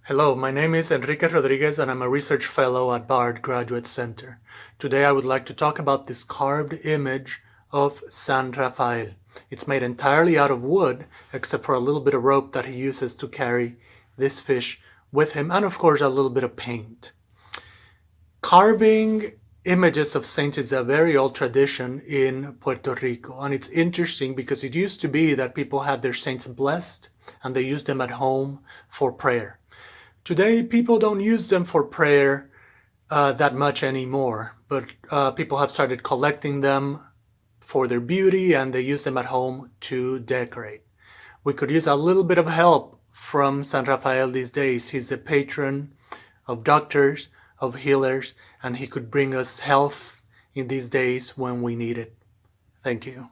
Hello, my name is Enrique Rodríguez and I'm a research fellow at Bard Graduate Center. Today I would like to talk about this carved image of San Rafael. It's made entirely out of wood, except for a little bit of rope that he uses to carry this fish with him, and of course a little bit of paint. Carving images of saints is a very old tradition in Puerto Rico, and it's interesting because it used to be that people had their saints blessed and they used them at home for prayer. Today, people don't use them for prayer that much anymore, but people have started collecting them for their beauty and they use them at home to decorate. We could use a little bit of help from San Rafael these days. He's a patron of doctors, of healers, and he could bring us health in these days when we need it. Thank you.